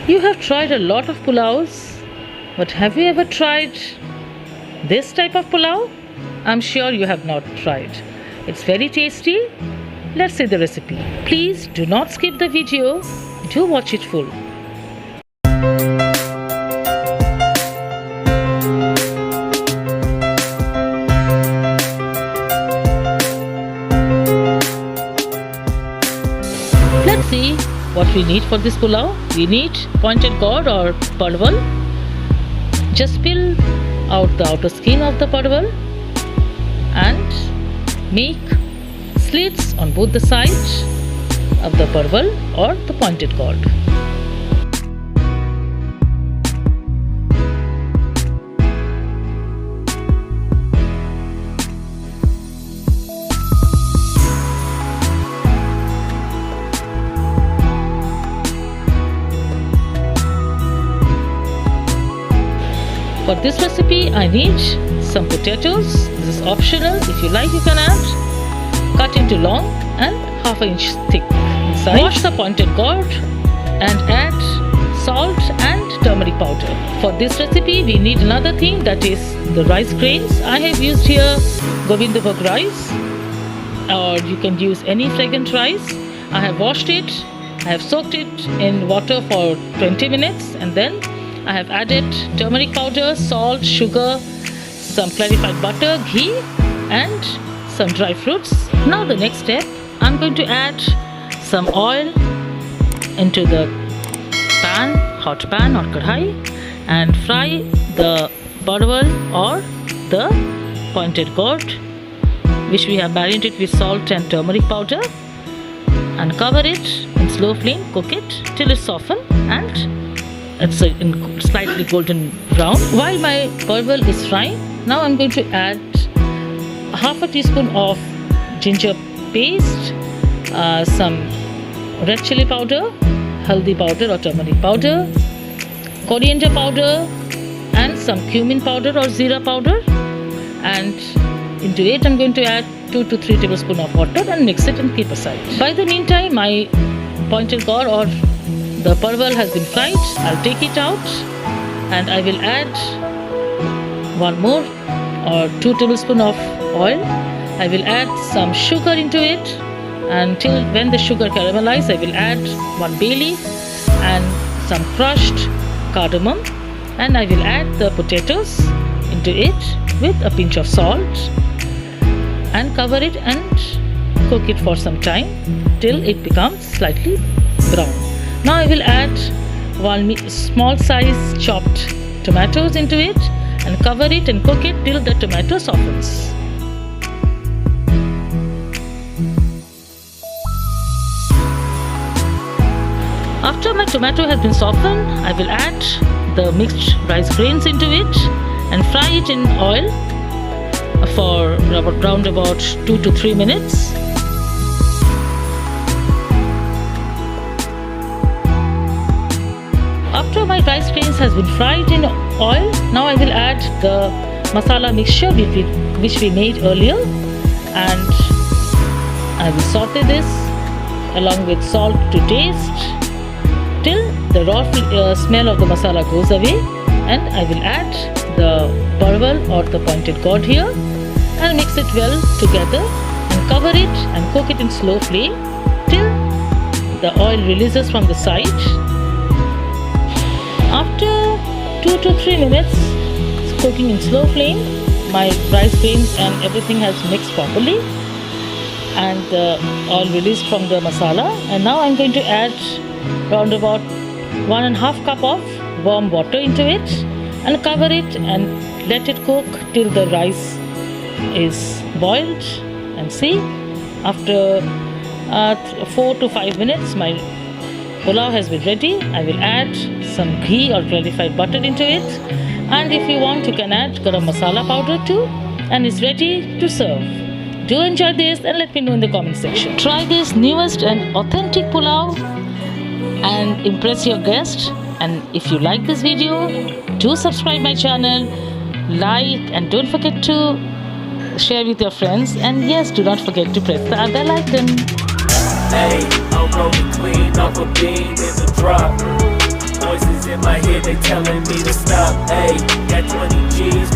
You have tried a lot of pulaus, but have you ever tried this type of pulao? I'm sure you have not tried. It's very tasty. Let's see the recipe. Please do not skip the video. Do watch it full. Let's see what we need for this pulao. We need pointed gourd or parval. Just peel out the outer skin of the parval and make slits on both the sides of the parval or the pointed gourd. For this recipe, I need some potatoes. This is optional. If you like, you can add. Cut into long and half an inch thick inside. Wash the pointed gourd and add salt and turmeric powder. For this recipe, we need another thing, that is the rice grains. I have used here Govindabhog rice, or you can use any fragrant rice. I have washed it. I have soaked it in water for 20 minutes and then I have added turmeric powder, salt, sugar, some clarified butter, ghee and some dry fruits. Now the next step, I'm going to add some oil into the pan, hot pan or kadhai, and fry the parval or the pointed gourd which we have marinated with salt and turmeric powder, and cover it in slow flame. Cook it till it's softened and it's in slightly golden brown. While my parval is frying, now I'm going to add half a teaspoon of ginger paste, some red chili powder, haldi powder or turmeric powder, coriander powder and some cumin powder or zira powder, and into it I'm going to add 2 to 3 tablespoons of water and mix it and keep aside. By the meantime, my pointed gourd or the parval has been fried. I'll take it out and I will add one more or 2 tablespoons of oil. I will add some sugar into it, and till when the sugar caramelizes, I will add 1 bay leaf and some crushed cardamom, and I will add the potatoes into it with a pinch of salt and cover it and cook it for some time till it becomes slightly brown. Now I will add 1 small size chopped tomatoes into it and cover it and cook it till the tomato softens. After my tomato has been softened, I will add the mixed rice grains into it and fry it in oil for around about 2 to 3 minutes. After my rice grains has been fried in oil, now I will add the masala mixture which we made earlier, and I will saute this along with salt to taste till the raw smell of the masala goes away, and I will add the parval or the pointed gourd here and mix it well together and cover it and cook it in slow flame till the oil releases from the side. After 2 to 3 minutes cooking in slow flame, my rice grains and everything has mixed properly and the oil released from the masala, and now I'm going to add around about 1.5 cup of warm water into it and cover it and let it cook till the rice is boiled. And see, after 4 to 5 minutes my pulao has been ready. I will add some ghee or clarified butter into it, and if you want you can add garam masala powder too, and it's ready to serve. Do enjoy this and let me know in the comment section. Try this newest and authentic pulao and impress your guests. And if you like this video, do subscribe my channel, like, and don't forget to share with your friends, and yes, do not forget to press the bell icon. Hey, I'm rolling clean off a bean in the drop. Boys my head, they telling me to stop. Ayy, got 20 G's.